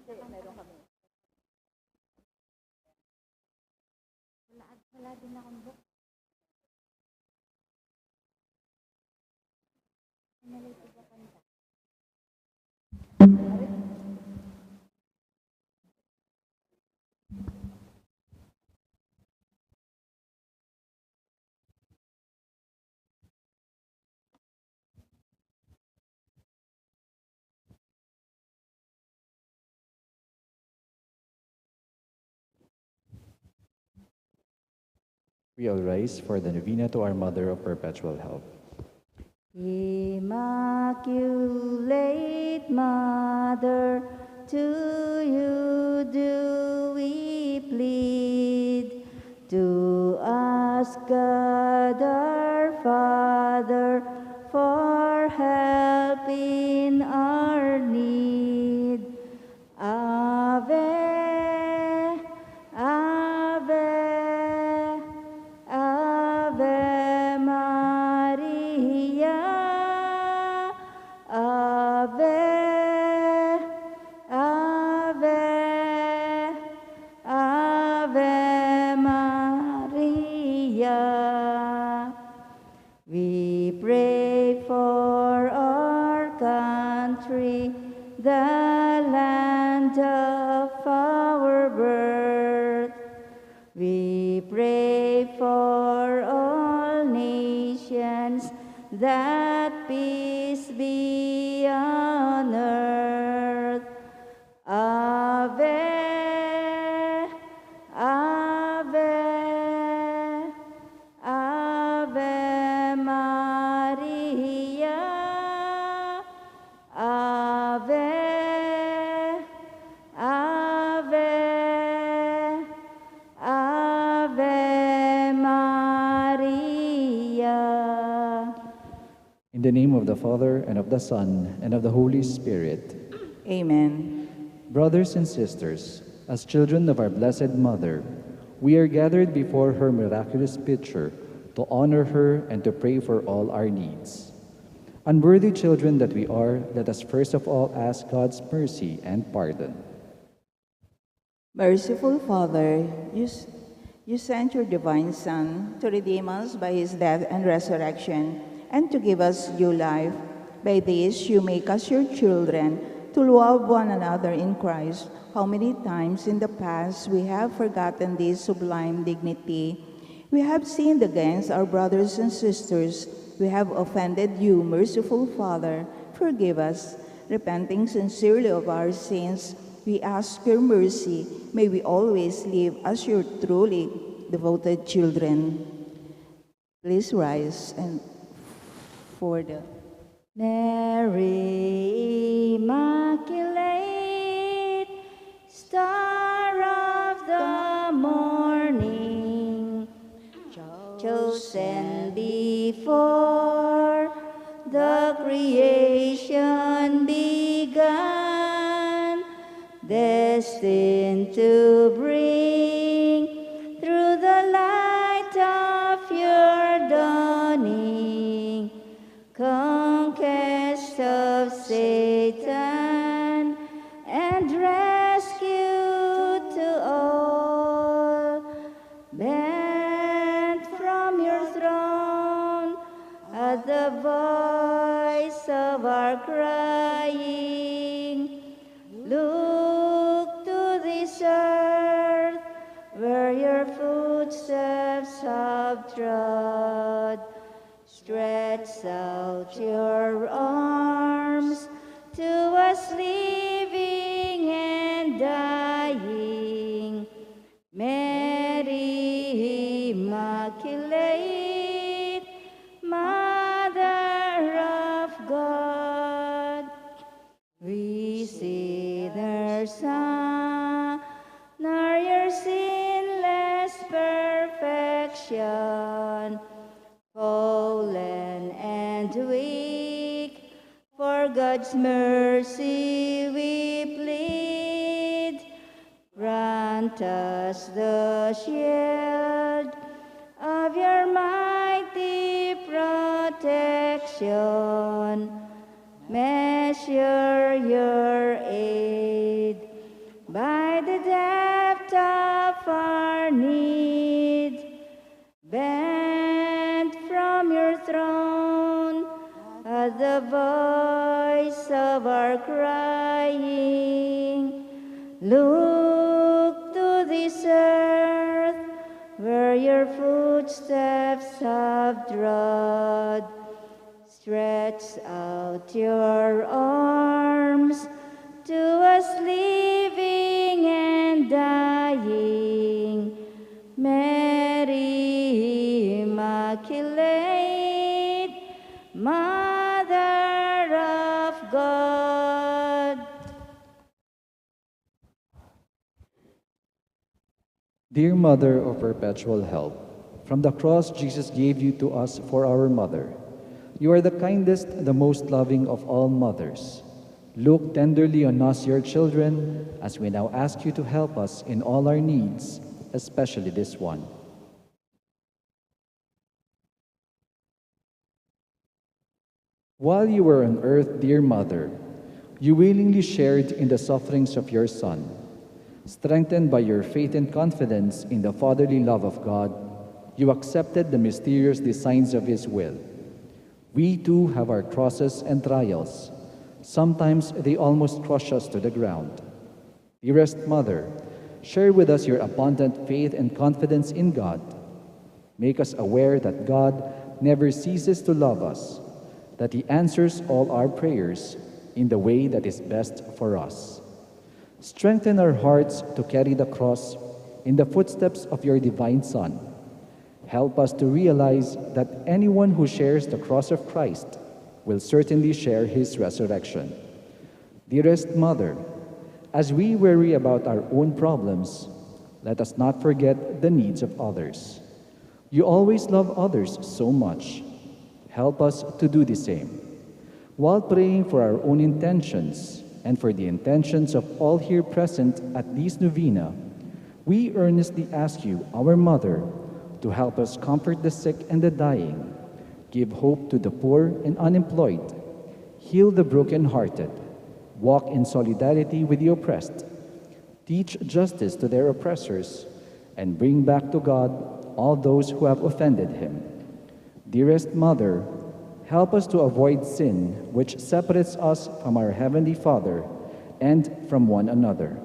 Meron kami. Wala din akong book. Nalito ka kanta. We all rise for the novena to our Mother of Perpetual Help. Immaculate Mother, to you do we plead, to ask God our Father for help in our need. Ave, Ave, Ave Maria, Ave, Ave, Ave Maria. We pray for our country, the land of our birth. We pray for all nations, that peace be on earth. Ave, Ave, Ave Maria, Ave, Ave, Ave Maria. In the name of the Father, and of the Son, and of the Holy Spirit. Amen. Brothers and sisters, as children of our Blessed Mother, we are gathered before her miraculous picture to honor her and to pray for all our needs. Unworthy children that we are, let us first of all ask God's mercy and pardon. Merciful Father, you sent your divine Son to redeem us by his death and resurrection, and to give us new life. By this you make us your children, to love one another in Christ. How many times in the past we have forgotten this sublime dignity. We have sinned against our brothers and sisters. We have offended you, merciful Father. Forgive us. Repenting sincerely of our sins, we ask your mercy. May we always live as your truly devoted children. Please rise and for the Mary, Immaculate, Star of the morning, chosen before the creation began, destined to bring through the light of your dawning conquest of Satan and rescue to all. Bent from your throne at the voice of our crying, look to this earth where your footsteps have trod. Stretch out your arms to us living and dying. Mary, Immaculate, Mother of God, we sinners honor your sinless perfection. Fallen and weak, for God's mercy we plead. Grant us the shield of your mighty protection. Measure your aid the voice of our crying. Look to this earth, where your footsteps have trod. Stretch out your arms to us living and dying. Mary Immaculate, Mother of God. Dear Mother of Perpetual Help, from the cross Jesus gave you to us for our mother. You are the kindest, the most loving of all mothers. Look tenderly on us, your children, as we now ask you to help us in all our needs, especially this one. While you were on earth, dear Mother, you willingly shared in the sufferings of your Son. Strengthened by your faith and confidence in the fatherly love of God, you accepted the mysterious designs of His will. We too have our crosses and trials. Sometimes they almost crush us to the ground. Dearest Mother, share with us your abundant faith and confidence in God. Make us aware that God never ceases to love us, that He answers all our prayers in the way that is best for us. Strengthen our hearts to carry the cross in the footsteps of your divine Son. Help us to realize that anyone who shares the cross of Christ will certainly share His resurrection. Dearest Mother, as we worry about our own problems, let us not forget the needs of others. You always love others so much. Help us to do the same. While praying for our own intentions and for the intentions of all here present at this novena, we earnestly ask you, our Mother, to help us comfort the sick and the dying, give hope to the poor and unemployed, heal the brokenhearted, walk in solidarity with the oppressed, teach justice to their oppressors, and bring back to God all those who have offended Him. Dearest Mother, help us to avoid sin which separates us from our Heavenly Father and from one another.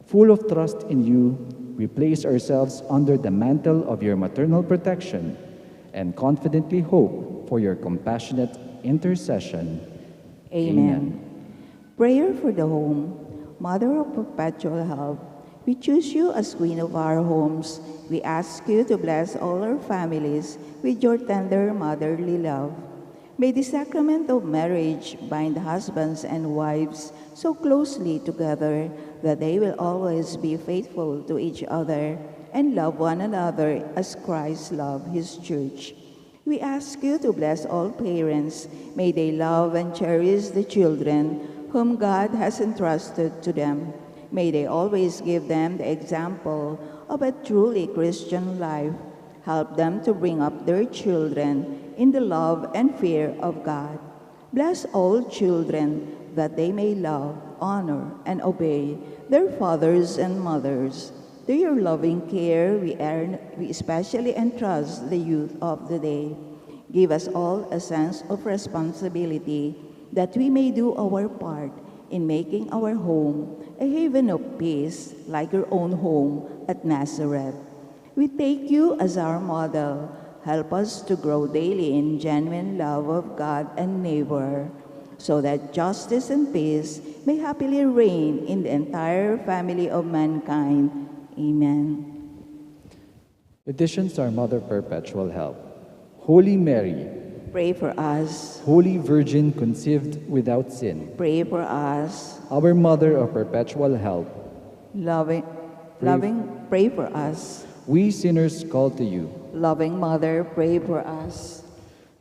Full of trust in you, we place ourselves under the mantle of your maternal protection and confidently hope for your compassionate intercession. Amen. Prayer for the home. Mother of Perpetual Help, we choose you as Queen of our homes. We ask you to bless all our families with your tender motherly love. May the sacrament of marriage bind husbands and wives so closely together that they will always be faithful to each other and love one another as Christ loved His church. We ask you to bless all parents. May they love and cherish the children whom God has entrusted to them. May they always give them the example of a truly Christian life. Help them to bring up their children in the love and fear of God. Bless all children that they may love, honor, and obey their fathers and mothers. To your loving care, we especially entrust the youth of the day. Give us all a sense of responsibility that we may do our part in making our home a haven of peace like your own home at Nazareth. We take you as our model. Help us to grow daily in genuine love of God and neighbor, so that justice and peace may happily reign in the entire family of mankind. Amen. Petitions to our Mother Perpetual Help. Holy Mary, Pray for us. Holy Virgin conceived without sin, Pray for us. our Mother of Perpetual Help, Pray for us. we sinners call to you, Loving Mother, pray for us.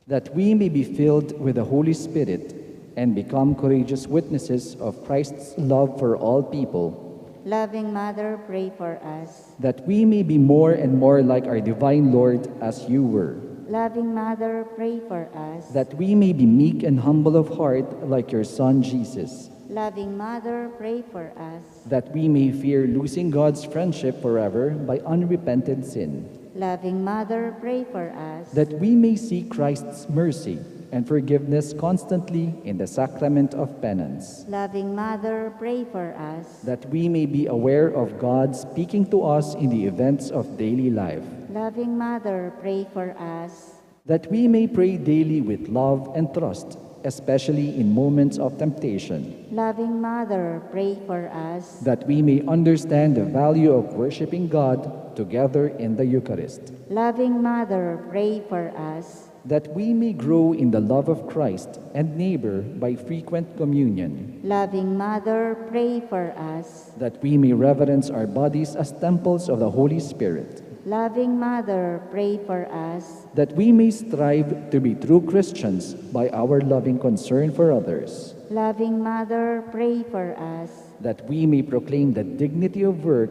that we may be filled with the Holy Spirit and become courageous witnesses of Christ's love for all people, Loving Mother, pray for us. that we may be more and more like our divine Lord as you were, Loving Mother, pray for us. that we may be meek and humble of heart like your Son Jesus, Loving Mother, pray for us. that we may fear losing God's friendship forever by unrepented sin, Loving Mother, pray for us. that we may seek Christ's mercy and forgiveness constantly in the sacrament of penance, Loving Mother, pray for us. that we may be aware of God speaking to us in the events of daily life, Loving Mother, pray for us. that we may pray daily with love and trust, especially in moments of temptation, Loving Mother, pray for us. that we may understand the value of worshiping God together in the Eucharist, Loving Mother, pray for us. that we may grow in the love of Christ and neighbor by frequent communion, Loving Mother, pray for us. that we may reverence our bodies as temples of the Holy Spirit, Loving Mother, pray for us. that we may strive to be true Christians by our loving concern for others, Loving Mother, pray for us. that we may proclaim the dignity of work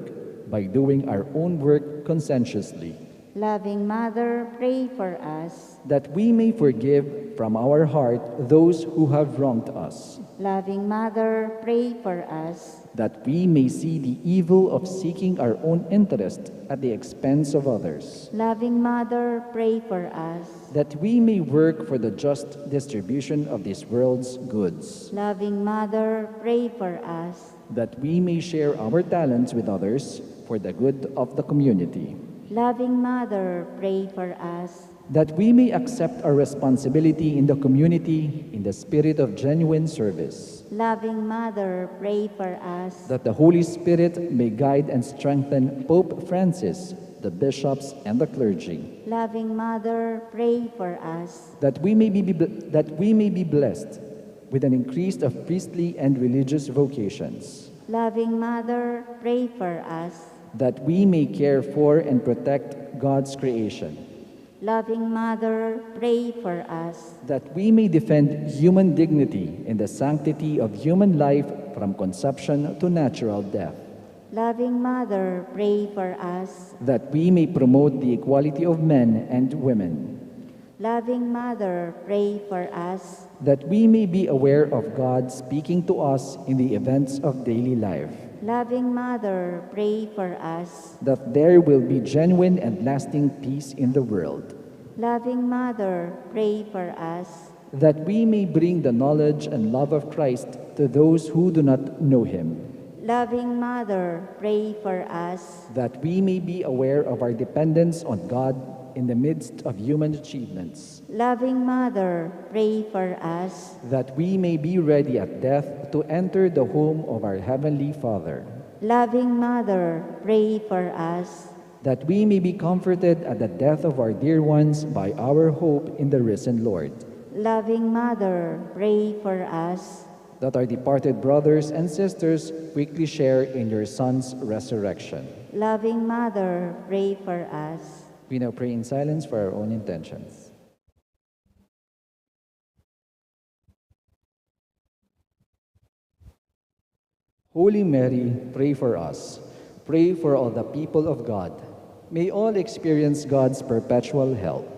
by doing our own work conscientiously, Loving Mother, pray for us. that we may forgive from our heart those who have wronged us, Loving Mother, pray for us. that we may see the evil of seeking our own interest at the expense of others, Loving Mother, pray for us. that we may work for the just distribution of this world's goods, Loving Mother, pray for us. that we may share our talents with others for the good of the community, Loving Mother, pray for us. that we may accept our responsibility in the community in the spirit of genuine service, Loving Mother, pray for us. that the Holy Spirit may guide and strengthen Pope Francis, the bishops, and the clergy, Loving Mother, pray for us. that we may be blessed with an increase of priestly and religious vocations, Loving Mother, pray for us. that we may care for and protect God's creation, Loving Mother, pray for us. that we may defend human dignity in the sanctity of human life from conception to natural death, Loving Mother, pray for us. that we may promote the equality of men and women, Loving Mother, pray for us. that we may be aware of God speaking to us in the events of daily life, Loving Mother, pray for us. that there will be genuine and lasting peace in the world, Loving Mother, pray for us. that we may bring the knowledge and love of Christ to those who do not know Him, Loving Mother, pray for us. that we may be aware of our dependence on God in the midst of human achievements, Loving Mother, pray for us. that we may be ready at death to enter the home of our Heavenly Father, Loving Mother, pray for us. that we may be comforted at the death of our dear ones by our hope in the risen Lord, Loving Mother, pray for us. that our departed brothers and sisters quickly share in your Son's resurrection. Loving Mother, pray for us. We now pray in silence for our own intentions. Holy Mary, pray for us. Pray for all the people of God. May all experience God's perpetual help.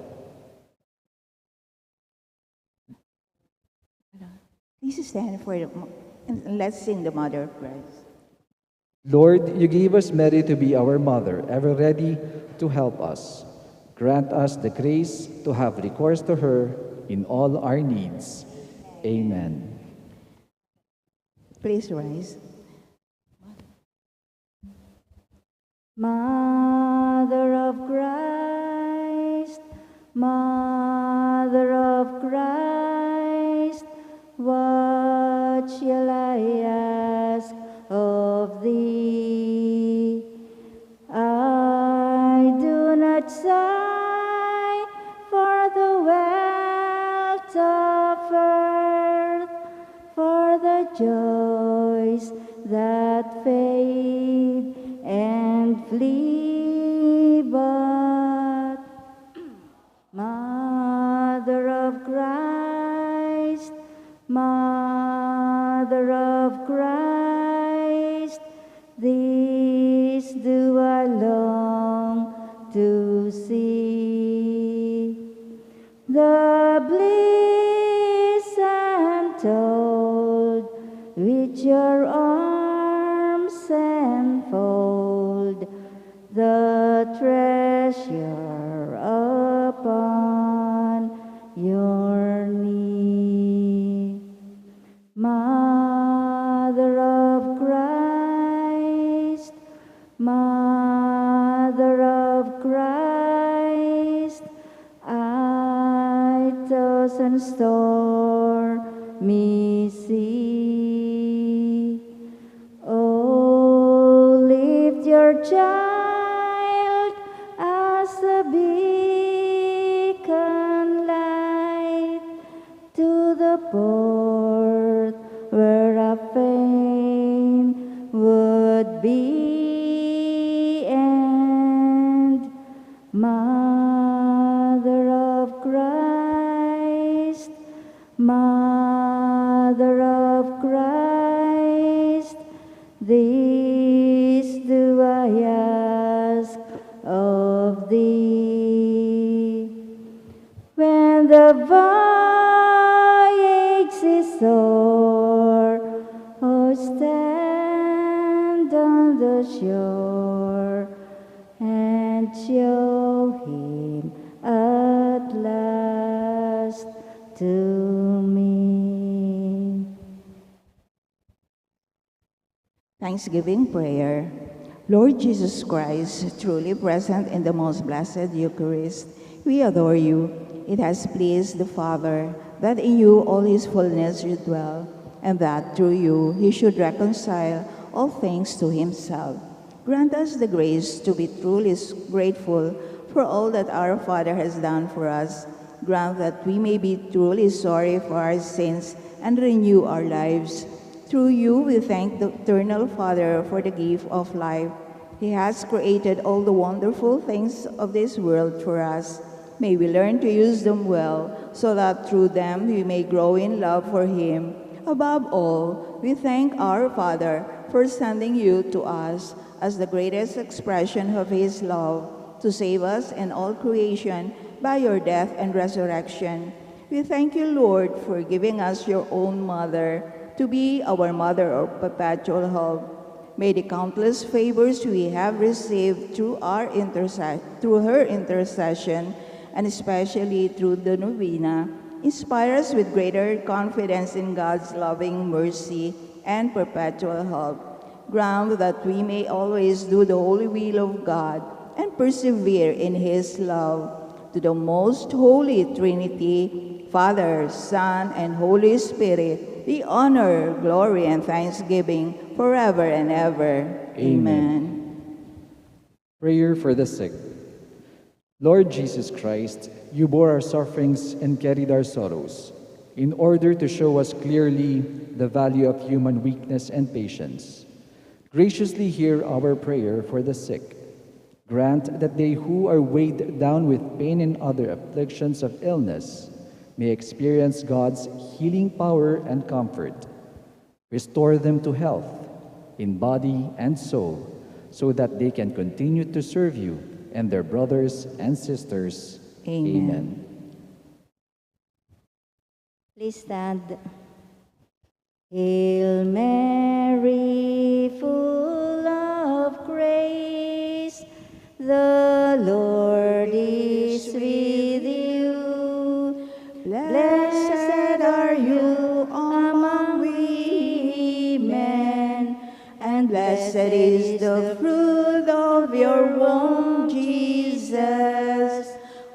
Please stand for and let's sing the Mother of Christ. Lord, you gave us Mary to be our mother, ever ready to help us. Grant us the grace to have recourse to her in all our needs. Amen. Please rise. Mother of Christ, Mother of Christ, what shall I ask of thee? I do not sigh for the wealth of earth, for the joys that fade and flee, but Mother of Christ, Mother of Christ, this do I long to see. The bliss untold which your arms enfold, the treasure upon your knee. Mother of Christ, Mother of Christ, I toss and stormy sea. Oh, lift your child as a beacon light to the port where a fame would be, and Mother of Christ, Mother of Christ, this do I ask of thee. When the voyage is o'er, oh, stand on the shore and show him at last to me. Thanksgiving prayer. Lord Jesus Christ, truly present in the most blessed Eucharist, we adore you. It has pleased the Father that in you all his fullness should dwell, and that through you he should reconcile all things to himself. Grant us the grace to be truly grateful for all that our Father has done for us. Grant that we may be truly sorry for our sins and renew our lives. Through you we thank the eternal Father for the gift of life. He has created all the wonderful things of this world for us. May we learn to use them well, so that through them we may grow in love for him. Above all, we thank our Father for sending you to us as the greatest expression of his love, to save us and all creation by your death and resurrection. We thank you, Lord, for giving us your own mother to be our mother of perpetual help. May the countless favors we have received through her intercession, and especially through the novena, inspire us with greater confidence in God's loving mercy and perpetual help. Grant that we may always do the holy will of God and persevere in his love. To the most holy Trinity, Father, Son, and Holy Spirit, be honor, glory, and thanksgiving forever and ever. Amen. Prayer for the sick. Lord Jesus Christ, you bore our sufferings and carried our sorrows, in order to show us clearly the value of human weakness and patience. Graciously hear our prayer for the sick. Grant that they who are weighed down with pain and other afflictions of illness may experience God's healing power and comfort. Restore them to health in body and soul, so that they can continue to serve you and their brothers and sisters. Amen. Please stand. Hail Mary, full of grace, the Lord is with you. Blessed are you among women, and blessed is the fruit of your womb, Jesus.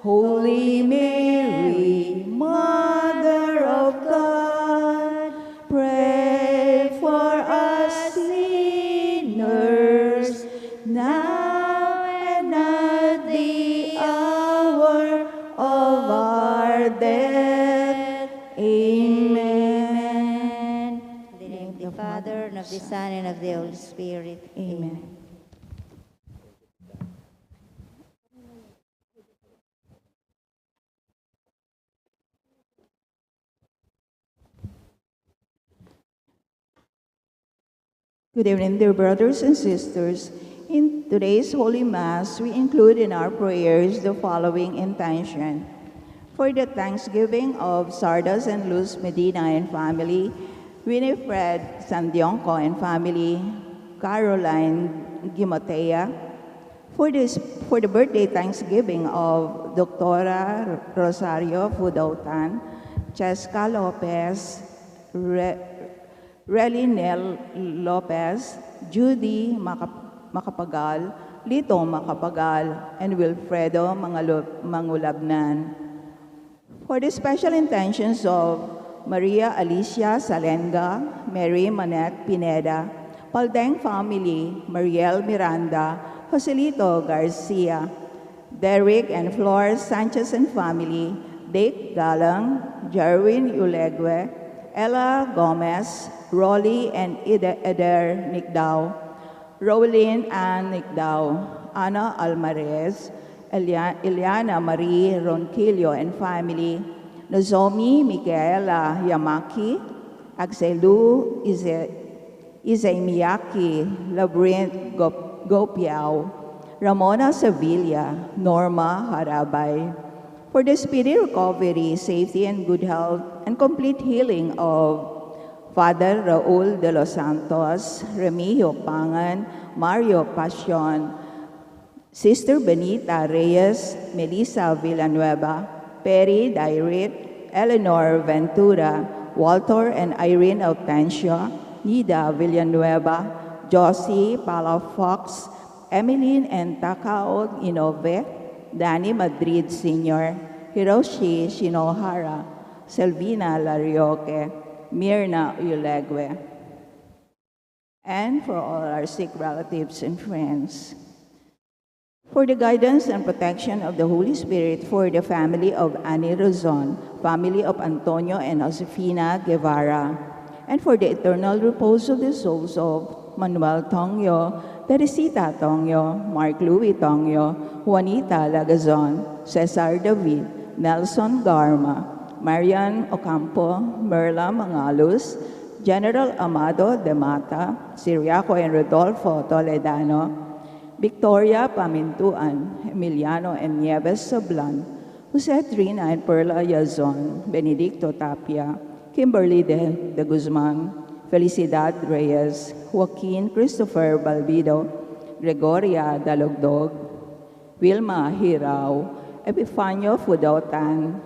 Holy Mary, Mother of God, pray for us sinners, now and at the hour of our death. Amen. In the name of the Father, and of the Son, and of the Holy Spirit. Amen. Good evening, dear brothers and sisters. In today's Holy Mass, we include in our prayers the following intention. For the thanksgiving of Sardas and Luz Medina and family, Winifred Sandionco and family, Caroline Gimotea, for the birthday thanksgiving of Doctora Rosario Fudautan, Cheska Lopez, Relinel Lopez, Judy Macapagal, Lito Macapagal, and Wilfredo Mangulabnan. For the special intentions of Maria Alicia Salenga, Mary Manette Pineda, Paldeng family, Mariel Miranda, Joselito Garcia, Derek and Flor Sanchez and family, Dick Galang, Jerwin Ulegue, Ella Gomez, Rolly and Eder Nicdao, Rowlyn Ann Nicdao, Ana Almarez, Eliana Marie Ronquillo and family, Nozomi Micaela Yamaki, Axelu Izay Miyaki, Labyrinth Gopiao, Ramona Sevilla, Norma Harabay. For the speedy recovery, safety, and good health, and complete healing of Father Raul de los Santos, Remigio Pangan, Mario Pasion, Sister Benita Reyes, Melissa Villanueva, Perry Dairit, Eleanor Ventura, Walter and Irene Autencio, Nida Villanueva, Josie Palafox, Emeline and Takao Inove, Danny Madrid Sr., Hiroshi Shinohara, Selvina Larioque, Mirna Ulegue, and for all our sick relatives and friends. For the guidance and protection of the Holy Spirit, for the family of Annie Rozon, family of Antonio and Josefina Guevara, and for the eternal repose of the souls of Manuel Tongyo, Teresita Tongyo, Mark Louis Tongyo, Juanita Lagazon, Cesar David, Nelson Garma, Marian Ocampo, Merla Mangalus, General Amado de Mata, Siriaco and Rodolfo Toledano, Victoria Pamintuan, Emiliano and Nieves Sablan, Jose Trina and Perla Yazon, Benedicto Tapia, Kimberly de Guzman, Felicidad Reyes, Joaquin Christopher Balbido, Gregoria Dalogdog, Wilma Hirao, Epifanio Fudotan,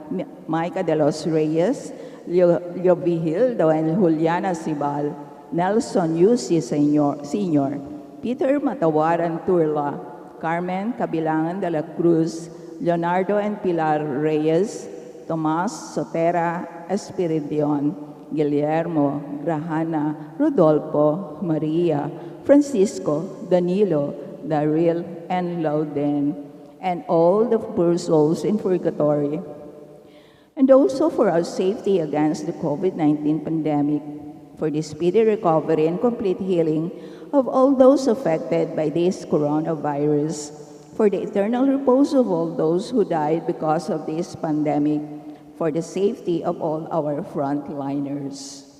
Micah de los Reyes, Leovigildo and Juliana Sibal, Nelson Yusi Sr., Peter Matawaran Turla, Carmen Cabilangan de la Cruz, Leonardo and Pilar Reyes, Tomas Sotera Espiridion, Guillermo, Grahana, Rodolfo, Maria, Francisco, Danilo, Daryl, and Louden, and all the poor souls in purgatory. And also for our safety against the COVID-19 pandemic, for the speedy recovery and complete healing of all those affected by this coronavirus, for the eternal repose of all those who died because of this pandemic, for the safety of all our frontliners.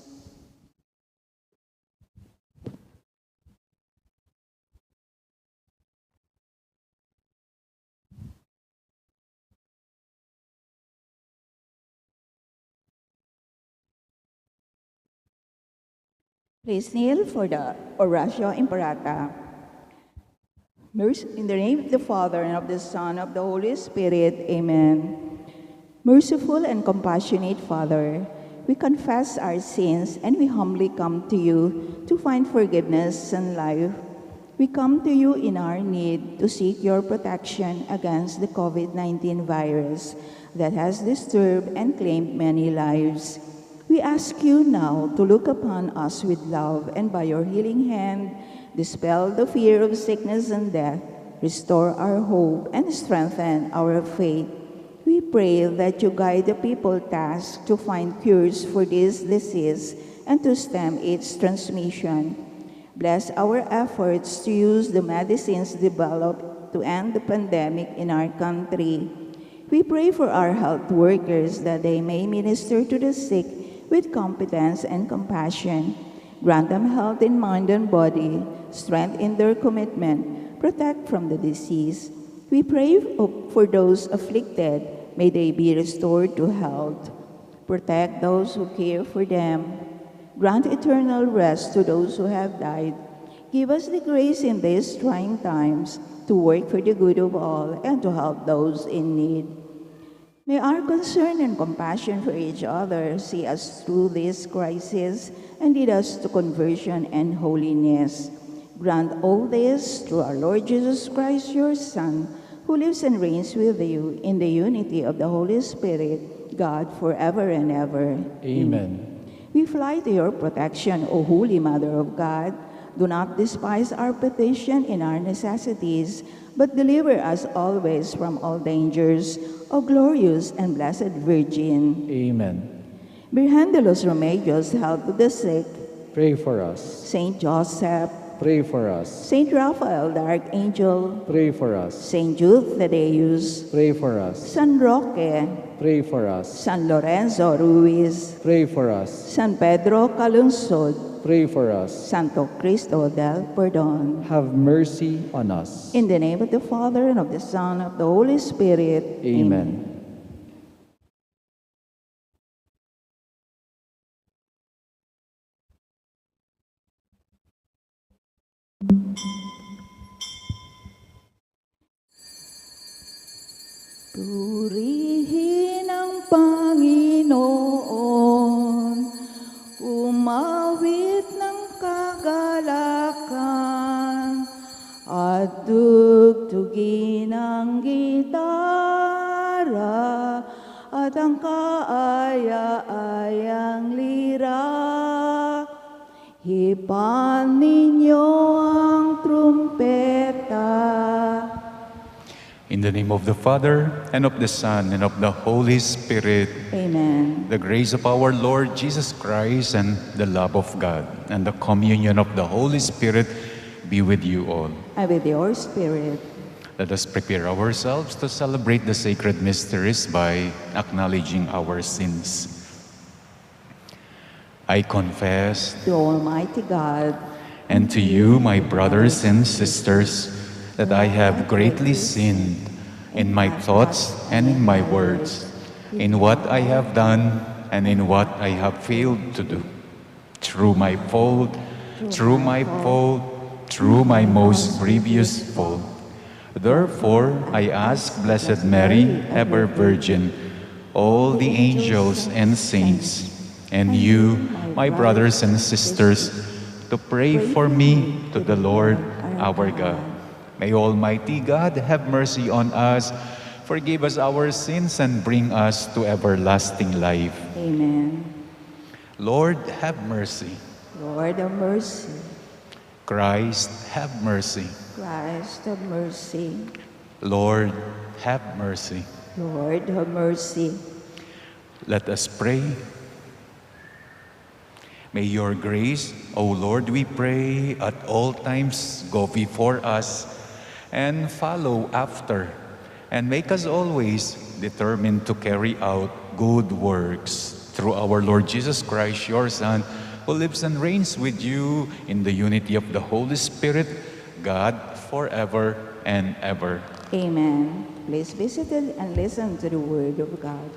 Please kneel for the Oratio Imperata. In the name of the Father, and of the Son, and of the Holy Spirit, amen. Merciful and compassionate Father, we confess our sins and we humbly come to you to find forgiveness and life. We come to you in our need to seek your protection against the COVID-19 virus that has disturbed and claimed many lives. We ask you now to look upon us with love and by your healing hand, dispel the fear of sickness and death, restore our hope, and strengthen our faith. We pray that you guide the people tasked to find cures for this disease and to stem its transmission. Bless our efforts to use the medicines developed to end the pandemic in our country. We pray for our health workers that they may minister to the sick with competence and compassion. Grant them health in mind and body, strength in their commitment, protect from the disease. We pray for those afflicted. May they be restored to health. Protect those who care for them. Grant eternal rest to those who have died. Give us the grace in these trying times to work for the good of all and to help those in need. May our concern and compassion for each other see us through this crisis and lead us to conversion and holiness. Grant all this through our Lord Jesus Christ, your Son, who lives and reigns with you in the unity of the Holy Spirit, God, forever and ever. Amen. We fly to your protection, O Holy Mother of God. Do not despise our petition in our necessities, but deliver us always from all dangers, O glorious and blessed Virgin. Amen. Virgen de los Remedios, help the sick. Pray for us. Saint Joseph, Pray for us. Saint Raphael, the Archangel, Pray for us. Saint Jude, Thaddeus, Pray for us. San Roque, Pray for us. San Lorenzo Ruiz, Pray for us. San Pedro Calungsod, Pray for us. Santo Cristo del Perdón. Have mercy on us. In the name of the Father, and of the Son, and of the Holy Spirit. Amen. Purihin ang Panginoon, umawit ng kagalakan, at tugtugin ang gitara, at ang kaaya-ayang lira. Hipan ninyo ang trumpeta. In the name of the Father, and of the Son, and of the Holy Spirit. Amen. The grace of our Lord Jesus Christ, and the love of God, and the communion of the Holy Spirit be with you all. And with your spirit. Let us prepare ourselves to celebrate the sacred mysteries by acknowledging our sins. I confess To Almighty God, and to you, my brothers and sisters, that I have greatly sinned in my thoughts and in my words, in what I have done and in what I have failed to do. Through my fault, through my most grievous fault. Therefore, I ask Blessed Mary, ever Virgin, all the angels and saints, and you, my brothers and sisters, to pray for me to the Lord our God. May Almighty God have mercy on us, forgive us our sins, and bring us to everlasting life. amen. Lord, have mercy. Lord of mercy, Christ, have mercy. Christ of mercy, Lord, have mercy. Lord of mercy. Let us pray. May your grace, O Lord, we pray, at all times go before us and follow after, and make us always determined to carry out good works through our Lord Jesus Christ, your Son, who lives and reigns with you in the unity of the Holy Spirit, God, forever and ever. Amen. Please be seated and listen to the word of God.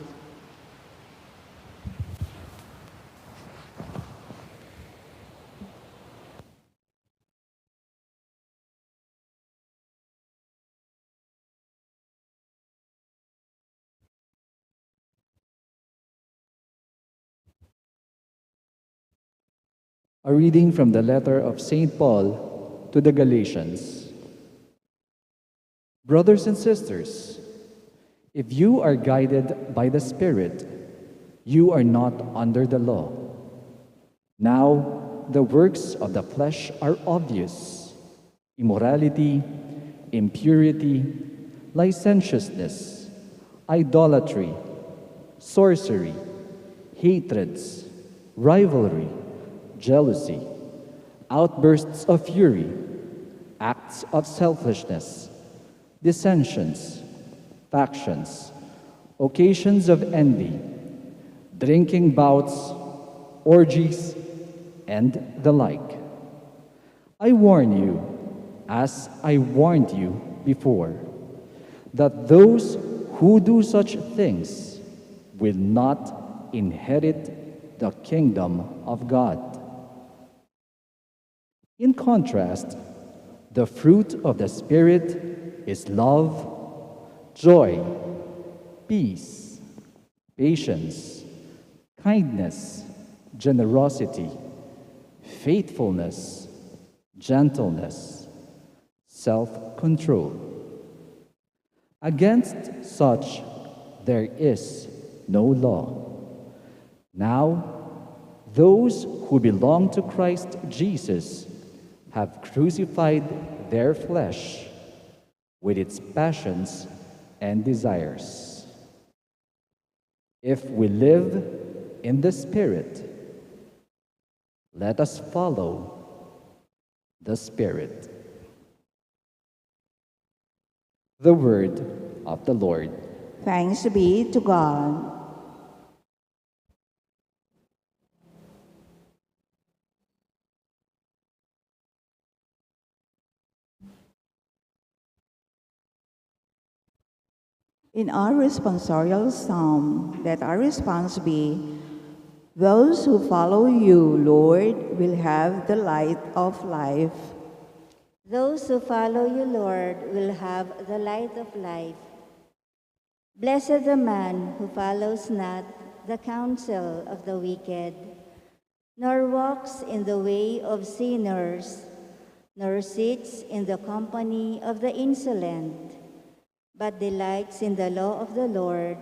A reading from the letter of St. Paul to the Galatians. Brothers and sisters, if you are guided by the Spirit, you are not under the law. Now, the works of the flesh are obvious: immorality, impurity, licentiousness, idolatry, sorcery, hatreds, rivalry, jealousy, outbursts of fury, acts of selfishness, dissensions, factions, occasions of envy, drinking bouts, orgies, and the like. I warn you, as I warned you before, that those who do such things will not inherit the kingdom of God. In contrast, the fruit of the Spirit is love, joy, peace, patience, kindness, generosity, faithfulness, gentleness, self-control. Against such there is no law. Now, those who belong to Christ Jesus have crucified their flesh with its passions and desires. If we live in the Spirit, let us follow the Spirit. The word of the Lord. Thanks be to God. In our responsorial psalm, let our response be, those who follow you, Lord, will have the light of life. Those who follow you, Lord, will have the light of life. Blessed the man who follows not the counsel of the wicked, nor walks in the way of sinners, nor sits in the company of the insolent, but delights in the law of the Lord,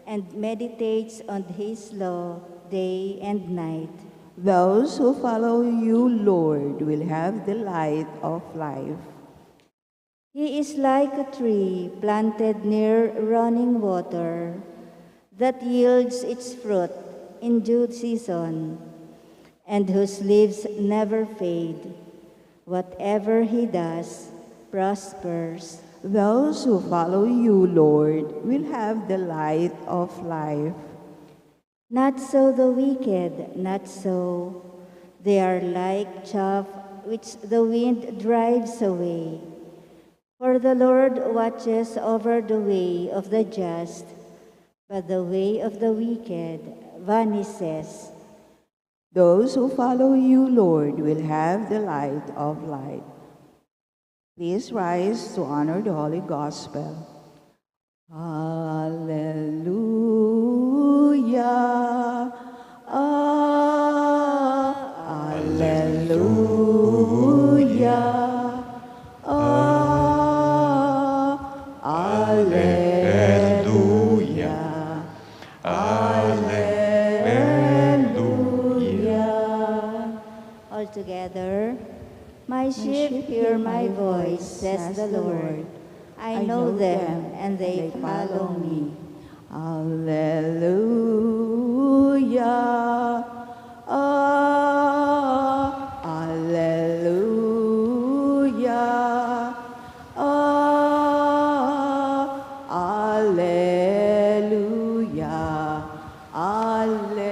and meditates on his law day and night. Those who follow you, Lord, will have the light of life. He is like a tree planted near running water that yields its fruit in due season, and whose leaves never fade. Whatever he does prospers. Those who follow you, Lord, will have the light of life. Not so the wicked, not so. They are like chaff which the wind drives away. For the Lord watches over the way of the just, but the way of the wicked vanishes. Those who follow you, Lord, will have the light of light. Please rise to honor the Holy Gospel. Alleluia. Alleluia. Alleluia. Alleluia. All together, my sheep hear my voice, says the Lord. I know them, and they follow me. Alleluia. Alleluia. Alleluia. Alleluia.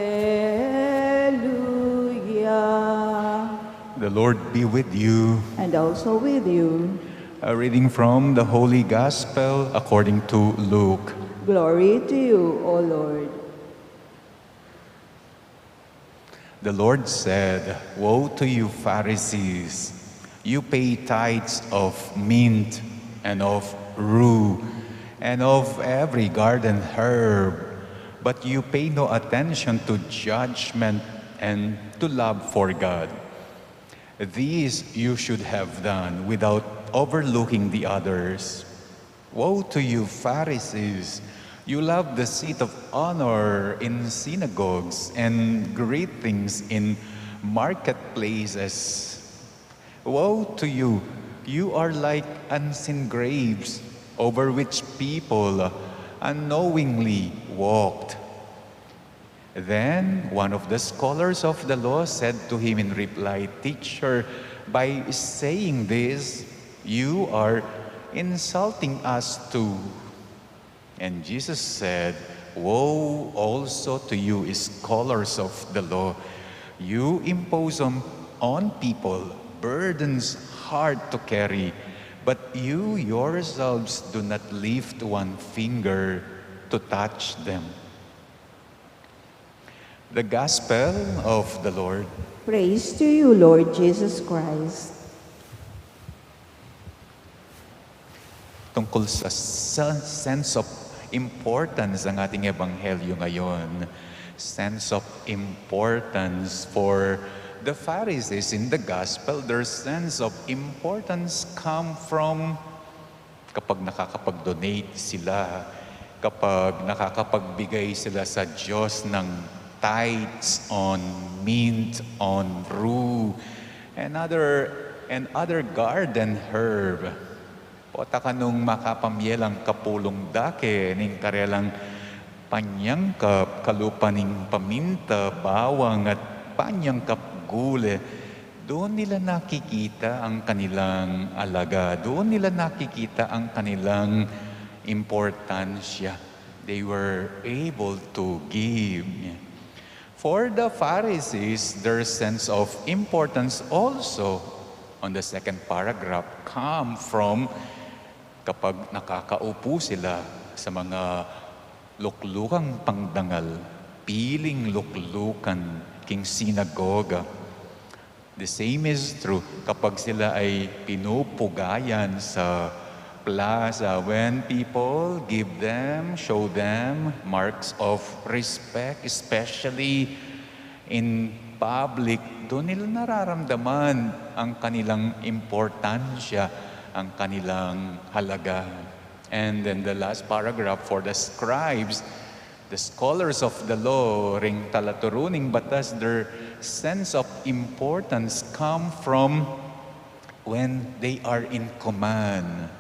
The Lord be with you. And also with you. A reading from the Holy Gospel according to Luke. Glory to you, O Lord. The Lord said, "Woe to you, Pharisees! You pay tithes of mint and of rue and of every garden herb, but you pay no attention to judgment and to love for God. These you should have done without overlooking the others. Woe to you, Pharisees! You love the seat of honor in synagogues and greetings in marketplaces. Woe to you! You are like unseen graves over which people unknowingly walked." Then one of the scholars of the law said to him in reply, "Teacher, by saying this, you are insulting us too." And Jesus said, "Woe also to you, scholars of the law! You impose on people burdens hard to carry, but you yourselves do not lift one finger to touch them." The Gospel of the Lord. Praise to you, Lord Jesus Christ. Tungkol sa sense of importance ang ating ebanghelyo ngayon. Sense of importance for the Pharisees in the gospel. Their sense of importance come from kapag nakakapag-donate sila, kapag nakakapagbigay sila sa Diyos ng tithes on mint, on rue, and other garden herb. Pota ka nung makapamyelang kapulong dake, ning karelang panyangkap, kalupaning paminta, bawang at panyangkap gule. Doon nila nakikita ang kanilang alaga. Doon nila nakikita ang kanilang importansya. They were able to give. For the Pharisees, their sense of importance also, on the second paragraph, come from kapag nakakaupo sila sa mga luklukang pangdangal, piling luklukan, king sinagoga. The same is true kapag sila ay pinupugayan sa plaza, when people give them, show them marks of respect, especially in public, doon nila nararamdaman ang kanilang importansya, ang kanilang halaga. And then the last paragraph, for the scribes, the scholars of the law, ring talaturuning batas, their sense of importance come from when they are in command,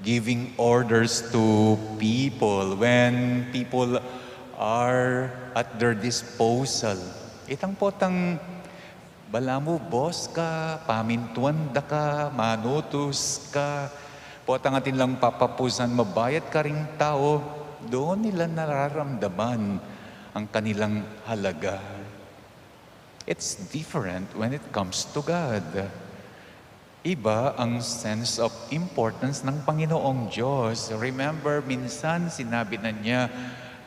giving orders to people, when people are at their disposal. Itang potang bala mo, boss ka, pamintuan da ka, manutus ka, potang atin lang papapusan, mabayad ka ring tao, doon nila nararamdaman ang kanilang halaga. It's different when it comes to God. Iba ang sense of importance ng Panginoong Diyos. Remember, minsan sinabi na niya,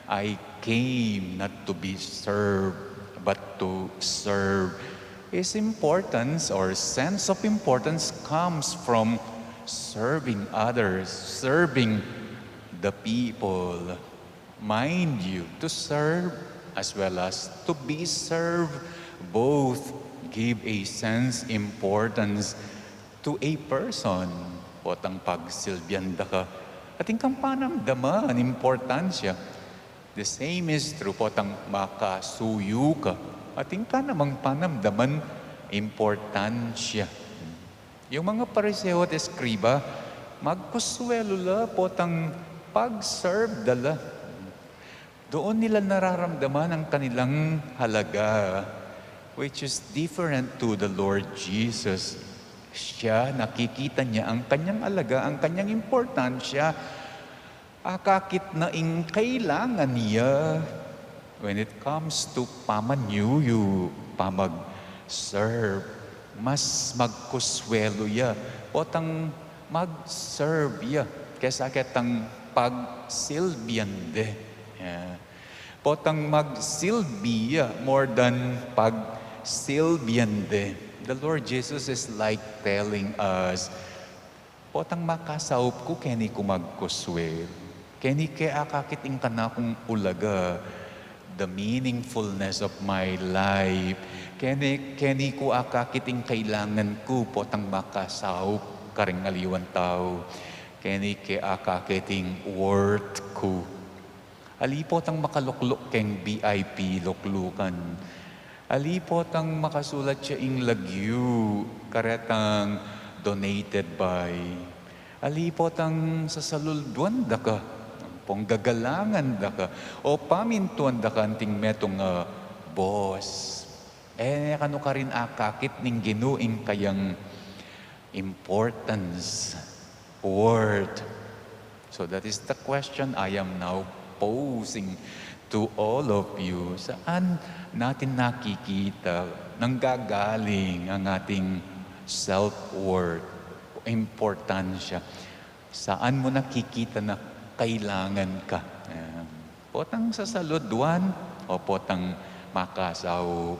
I came not to be served, but to serve. His importance or sense of importance comes from serving others, serving the people. Mind you, to serve as well as to be served, both give a sense importance to a person. Potang pagsilbyanda ka, ating kang panamdaman, importansya. The same is true, potang makasuyo ka, ating ka namang panamdaman, importansya. Yung mga pariseo at eskriba, magkuswelo la, potang pag-serve dala. Doon nila nararamdaman ang kanilang halaga, which is different to the Lord Jesus. Siya, nakikita niya ang kanyang alaga, ang kanyang importansya, akakit na ing kailangan niya when it comes to pamanyuyu, pamag-serve, mas magkuswelo ya, potang mag-serve ya, kesa kitang pagsilbiyande. Yeah. Potang magsilbiya more than pagsilbiyande. The Lord Jesus is like telling us, potang makasaup ko, keni ko magkuswel. Keni kaya akakiting ka na kong ulaga, the meaningfulness of my life. Keni ko akakiting kailangan ko, potang makasaup, karing aliwan tao. Keni kaya akakiting worth ko. Alipot ang makaluklok keng BIP luklukan. Alipot ang makasulat siya ing lagyu, karetang donated by. Alipot ang sasalulduan da ka, ponggagalangan da ka, o pamintuan da ka anting metong boss. Kano ka rin akakit ning ginuing kayang importance, worth. So that is the question I am now posing to all of you. Saan natin nakikita nanggagaling ang ating self-worth, importansya? Saan mo nakikita na kailangan ka? Potang sa saludwan o potang makasaw?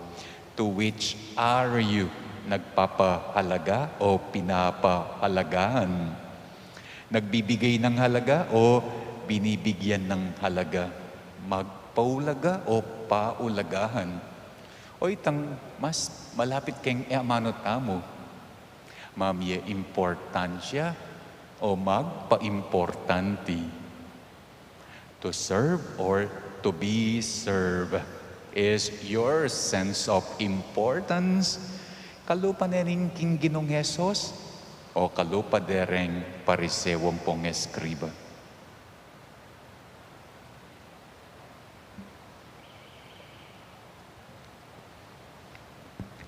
To which are you nagpapahalaga o pinapahalagaan? Nagbibigay ng halaga o binibigyan ng halaga? Magpaulaga o paulagahan? O itang mas malapit kayong eamano tamo, mamye importansya o magpa-importanti? To serve or to be served? Is your sense of importance kalupa na rin king Ginong Hesus o kalupa dereng parisewong pong eskriba?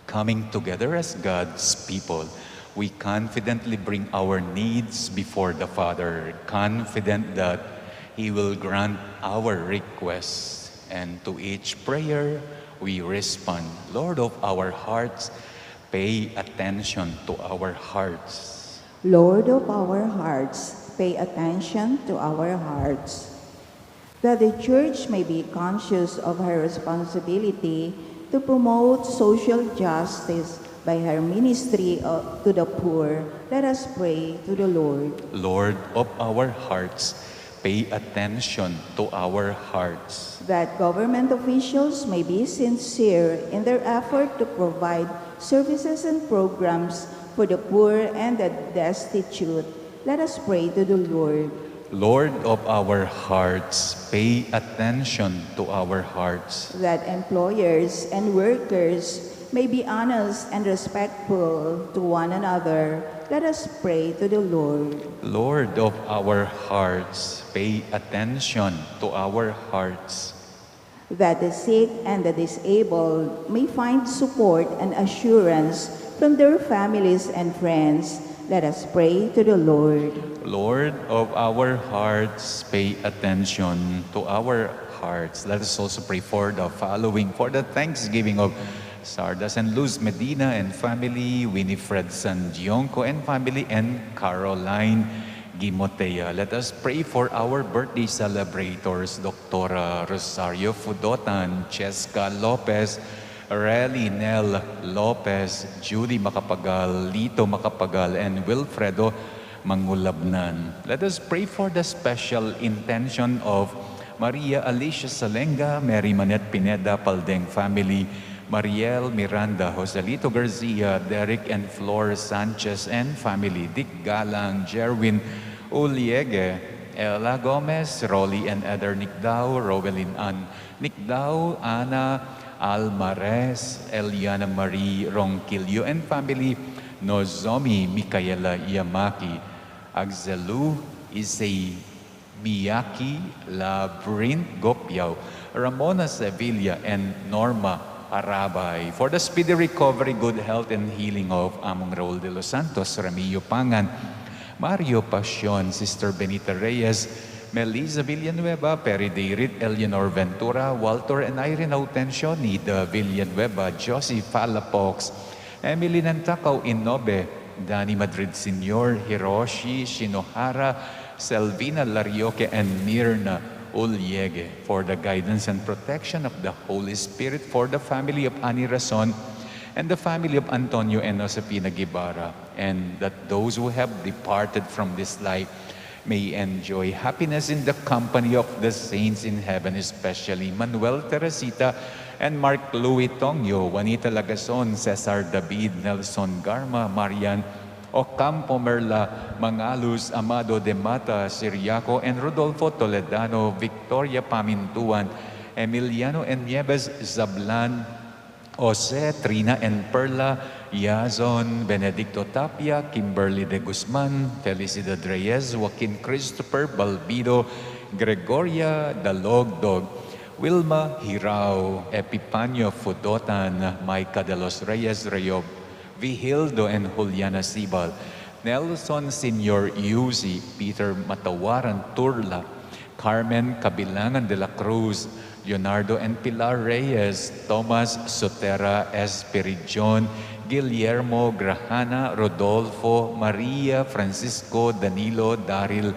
Coming together as God's people, we confidently bring our needs before the Father, confident that He will grant our requests. And to each prayer, we respond. Lord of our hearts, pay attention to our hearts. Lord of our hearts, pay attention to our hearts. That the Church may be conscious of her responsibility to promote social justice by her ministry to the poor, let us pray to the Lord. Lord of our hearts, pay attention to our hearts. That government officials may be sincere in their effort to provide services and programs for the poor and the destitute, let us pray to the Lord. Lord of our hearts, pay attention to our hearts. That employers and workers may be honest and respectful to one another, let us pray to the Lord. Lord of our hearts, pay attention to our hearts. That the sick and the disabled may find support and assurance from their families and friends, let us pray to the Lord. Lord of our hearts, pay attention to our hearts. Let us also pray for the following, for the thanksgiving of Sardas and Luz Medina and family, Winifred San Gionco and family, and Caroline Gimotea. Let us pray for our birthday celebrators, Dr. Rosario Fudotan, Cheska Lopez, Rael Nel Lopez, Judy Macapagal, Lito Macapagal, and Wilfredo Mangulabnan. Let us pray for the special intention of Maria Alicia Salenga, Mary Manette Pineda Paldeng family, Mariel Miranda, Joselito Garcia, Derek and Flor Sanchez and family, Dick Galang, Jerwin Uliege, Ella Gomez, Rolly and Eder Nicdao, Rovelyn Ann Nicdao, Ana Almares, Eliana Marie Ronquillo and family, Nozomi Micaela Yamaki, Agzelu Isay Miyaki Labyrinth Gopyaw, Ramona Sevilla and Norma Arabay. For the speedy recovery, good health, and healing of Among Raul de los Santos, Ramillo Pangan, Mario Pasion, Sister Benita Reyes, Melissa Villanueva, Perry Deirit, Eleanor Ventura, Walter and Irene Autencio, Nida Villanueva, Josie Falapox, Emily Nantakaw Inobe, Danny Madrid Senior, Hiroshi Shinohara, Selvina Larioque, and Mirna Uliege, for the guidance and protection of the Holy Spirit, for the family of Ani Rason and the family of Antonio and Josefina Guevara, and that those who have departed from this life may enjoy happiness in the company of the saints in heaven, especially Manuel Teresita and Mark Louis Tongyo, Juanita Lagason, Cesar David, Nelson Garma, Marian Ocampo Merla, Mangalus, Amado de Mata, Siriaco, and Rodolfo Toledano, Victoria Pamintuan, Emiliano and Nieves Zablan, Jose, Trina and Perla, Yazon, Benedicto Tapia, Kimberly de Guzman, Felicidad Reyes, Joaquin Christopher, Balbido, Gregoria Dalogdog, Wilma Hirao, Epipanio Fudotan, Maika de los Reyes Reyob, Vigildo and Juliana Sibal, Nelson Senior Yuzi, Peter Matawaran Turla, Carmen Cabilangan de la Cruz, Leonardo and Pilar Reyes, Tomas Sotera Espirijon, Guillermo Grahana, Rodolfo, Maria, Francisco, Danilo, Daryl,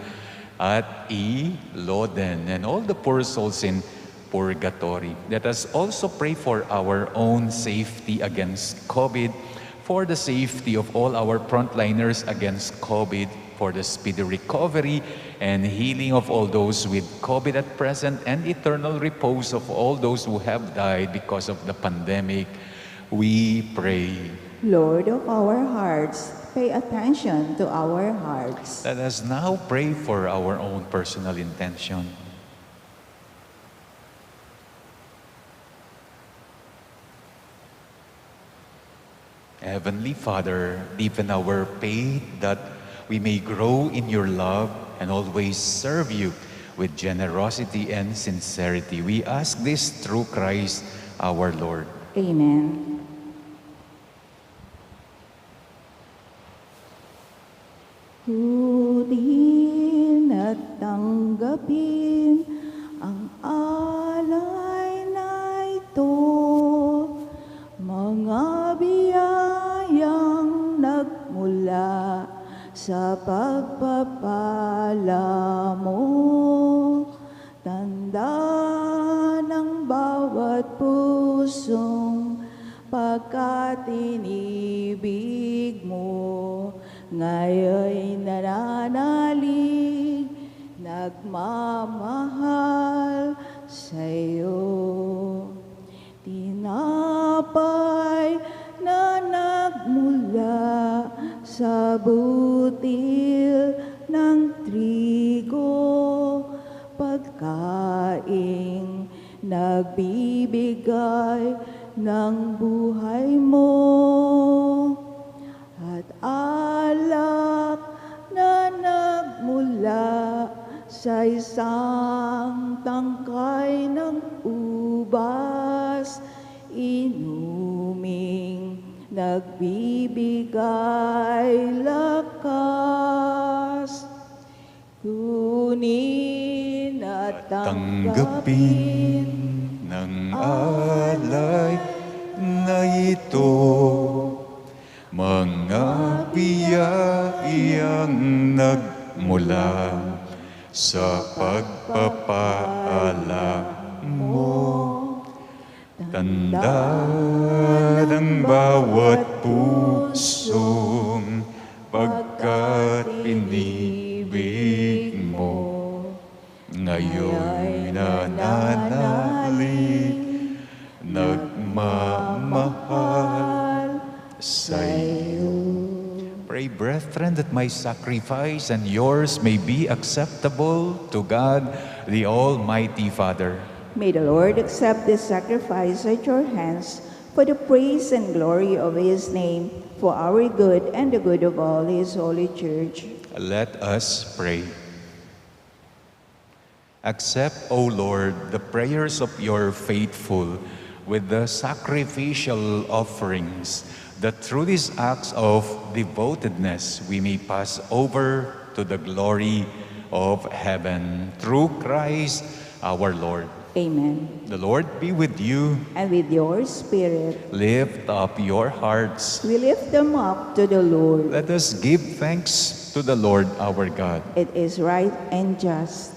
at E. Loden, and all the poor souls in purgatory. Let us also pray for our own safety against COVID, for the safety of all our frontliners against COVID, for the speedy recovery and healing of all those with COVID at present, and eternal repose of all those who have died because of the pandemic, we pray. Lord of our hearts, pay attention to our hearts. Let us now pray for our own personal intention. Heavenly Father, deepen our faith that we may grow in your love and always serve you with generosity and sincerity. We ask this through Christ our Lord. Amen. Kunin at tanggapin ang alay na ito, mga biyayang nagmula sa pagpapala mo. Tanda ng bawat pusong pagkatinibig mo, ngayon nananalig, nagmamahal sa'yo. Tinapay na nagmula sa butil ng trigo, pagkaing nagbibigay ng buhay mo. At alak na nagmula sa isang tangkay ng ubas, inuming nagbibigay lakas. Kunin at tanggapin ng alay na ito, mga biyayang nagmula sa pagpapala mo. Tanda ng bawat pusong pagkat pinibig mo, ngayon nananalig, nagmamahal sa'yo. Pray, brethren, that my sacrifice and yours may be acceptable to God, the Almighty Father. May the Lord accept this sacrifice at your hands for the praise and glory of his name, for our good and the good of all his holy church. Let us pray. Accept, O Lord, the prayers of your faithful with the sacrificial offerings, that through these acts of devotedness we may pass over to the glory of heaven. Through Christ our Lord. Amen. The Lord be with you. And with your spirit, Lift up your hearts. we lift them up to the Lord. Let us give thanks to the Lord our God. It is right and just.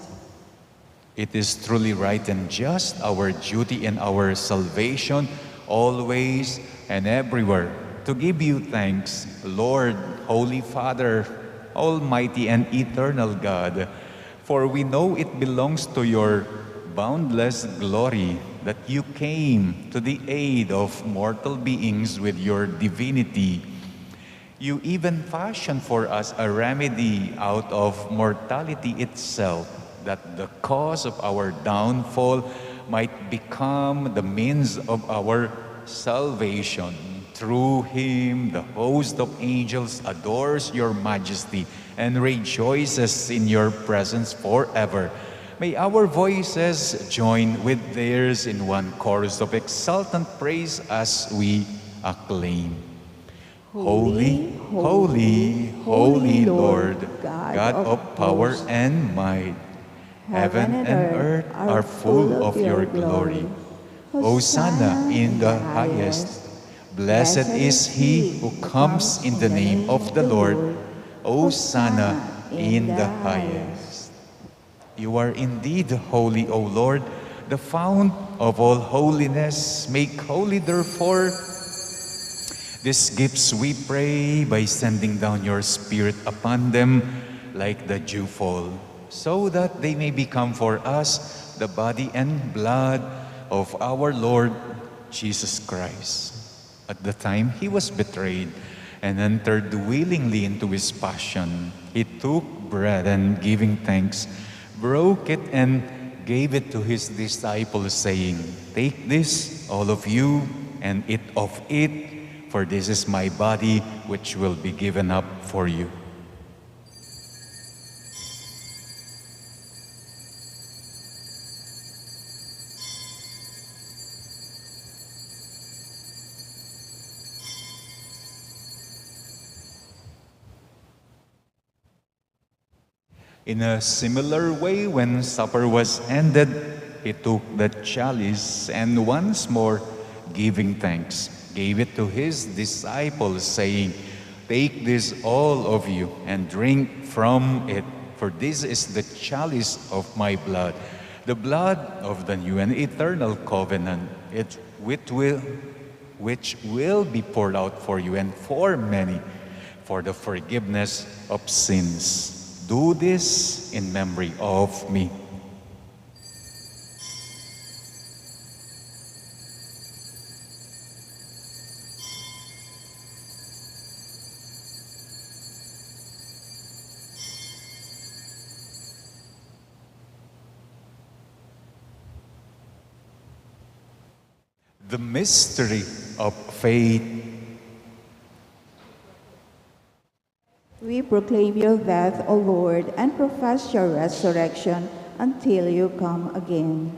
It is truly right and just, our duty and our salvation, always and everywhere, to give you thanks, Lord, Holy Father, Almighty and eternal God, for we know it belongs to your boundless glory that you came to the aid of mortal beings with your divinity. You even fashioned for us a remedy out of mortality itself, that the cause of our downfall might become the means of our salvation. Through him, the host of angels adores your majesty and rejoices in your presence forever. May our voices join with theirs in one chorus of exultant praise as we acclaim. Holy, holy, holy Lord, God of power and might, heaven and earth are full of your glory. Hosanna in the highest. Blessed is he who comes in the name of the Lord. Hosanna in the highest. You are indeed holy, O Lord, the fount of all holiness. Make holy, therefore, these gifts, we pray, by sending down your Spirit upon them, like the dewfall, so that they may become for us the body and blood of our Lord Jesus Christ. At the time he was betrayed and entered willingly into his passion, he took bread and giving thanks, broke it and gave it to his disciples, saying, "Take this, all of you, and eat of it, for this is my body, which will be given up for you." In a similar way, when supper was ended, he took the chalice and once more, giving thanks, gave it to his disciples, saying, "Take this, all of you, and drink from it, for this is the chalice of my blood, the blood of the new and eternal covenant, which will be poured out for you and for many for the forgiveness of sins. Do this in memory of me." The mystery of faith. We proclaim your death, O Lord, and profess your resurrection until you come again.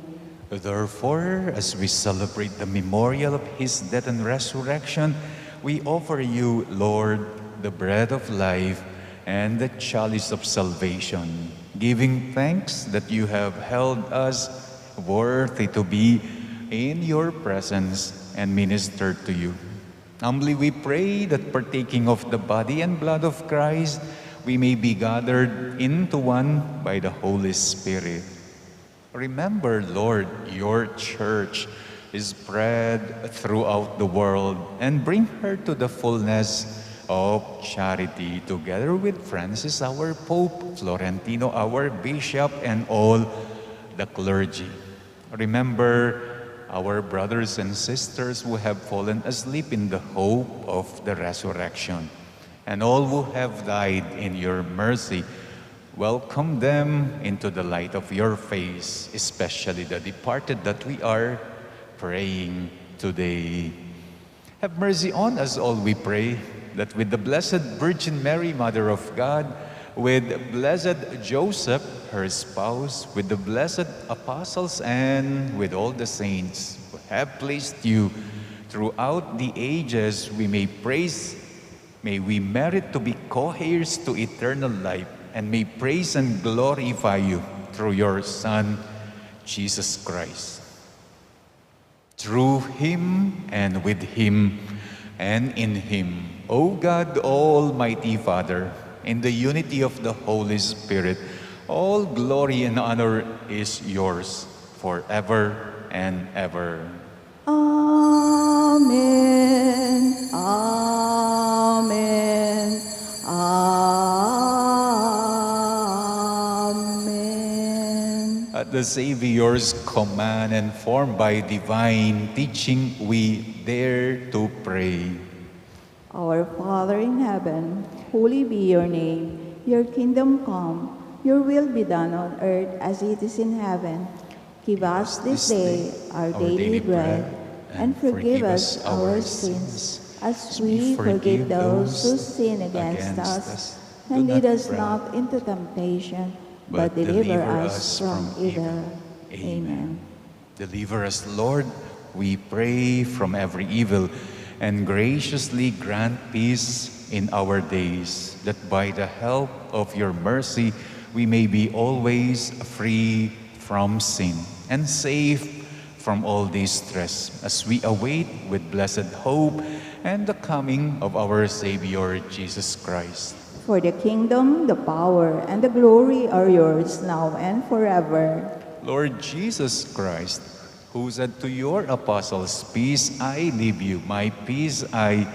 Therefore, as we celebrate the memorial of his death and resurrection, we offer you, Lord, the bread of life and the chalice of salvation, giving thanks that you have held us worthy to be in your presence and minister to you. Humbly we pray that partaking of the body and blood of Christ, we may be gathered into one by the Holy Spirit. Remember, Lord, your church is spread throughout the world, and bring her to the fullness of charity, together with Francis, our Pope, Florentino, our Bishop, and all the clergy. Remember our brothers and sisters who have fallen asleep in the hope of the resurrection, and all who have died in your mercy. Welcome them into the light of your face, especially the departed that we are praying today. Have mercy on us all, we pray, that with the Blessed Virgin Mary, Mother of God, with Blessed Joseph, her spouse, with the blessed apostles, and with all the saints who have placed you throughout the ages, we may we merit to be co-heirs to eternal life, and may praise and glorify you through your Son, Jesus Christ. Through him, and with him, and in him, O God, Almighty Father, in the unity of the Holy Spirit, all glory and honor is yours forever and ever. Amen. Amen. Amen. At the Savior's command and formed by divine teaching, we dare to pray. Our Father in heaven, holy be your name. Your kingdom come, your will be done on earth as it is in heaven. Give us this day our daily bread, and forgive us our sins, as we forgive those who sin against us. And lead us not into temptation, but deliver us from evil. Amen. Deliver us, Lord, we pray, from every evil, and graciously grant peace in our days, that by the help of your mercy we may be always free from sin and safe from all distress, as we await with blessed hope and the coming of our Savior Jesus Christ. For the kingdom, the power, and the glory are yours now and forever. Lord Jesus Christ, who said to your apostles, "Peace I leave you, my peace I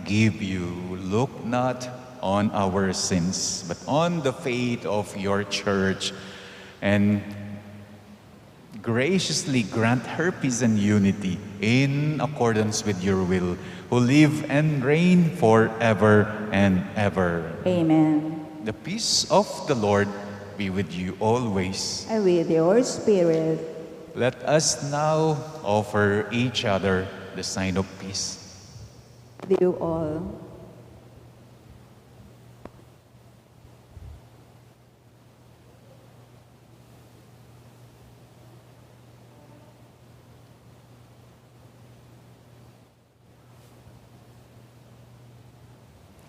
give you," look not on our sins, but on the faith of your church, and graciously grant her peace and unity in accordance with your will, who live and reign forever and ever. Amen. The peace of the Lord be with you always. And with your spirit. Let us now offer each other the sign of peace. You all.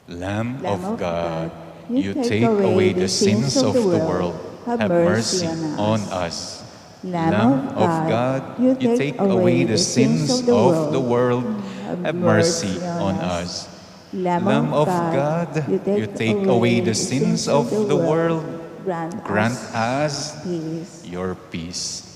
Lamb Lamb of of God, God, you take away the sins of the world. Have mercy on us. Lamb of God, you take away the sins of the world. Have mercy on us. Lamb of God, you take away the sins of the world. Grant us peace. your peace.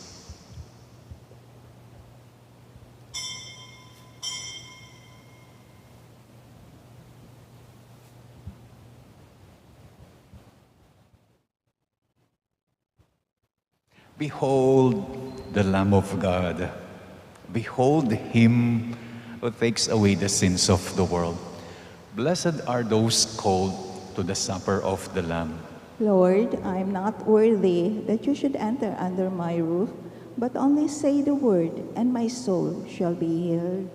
Behold the Lamb of God. Behold him who takes away the sins of the world. Blessed are those called to the supper of the Lamb. Lord, I am not worthy that you should enter under my roof, but only say the word, and my soul shall be healed.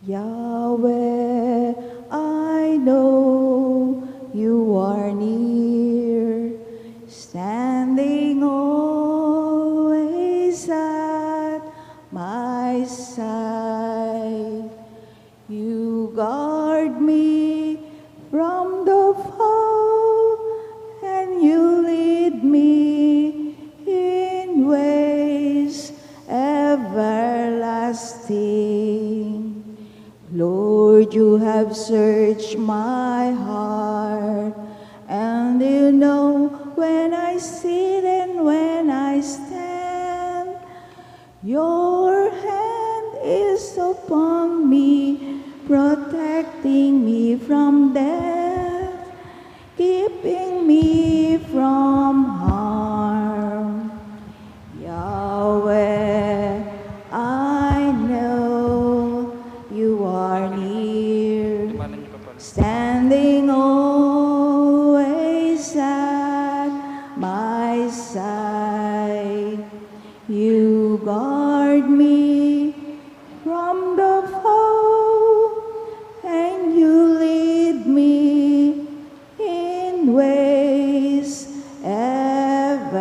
Yahweh, I know you are near, standing always at my side. You guard me from the foe, and you lead me in ways everlasting. Lord, you have searched my heart, and you know when I sit and when I stand. Your hand is upon me, protecting me from death, keeping me from harm. Yahweh, I know you are near, standing always at my side. You guard me from the foe, and you lead me in ways everlasting.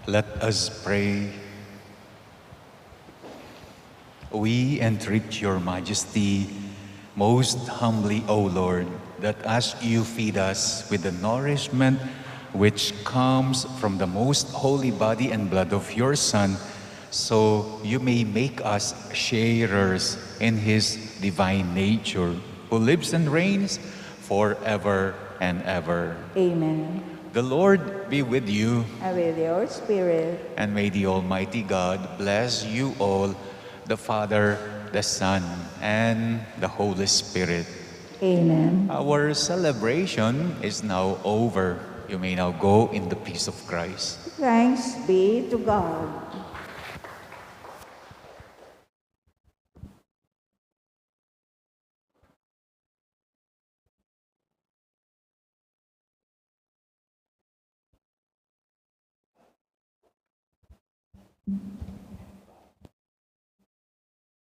Let us pray. We entreat your majesty most humbly, O Lord, that as you feed us with the nourishment which comes from the most holy body and blood of your Son, so you may make us sharers in his divine nature, who lives and reigns forever and ever. Amen. The Lord be with you, And with your spirit. and may the Almighty God bless you all, the Father, the Son, and the Holy Spirit. Amen. Our celebration is now over. You may now go in the peace of Christ. Thanks be to God.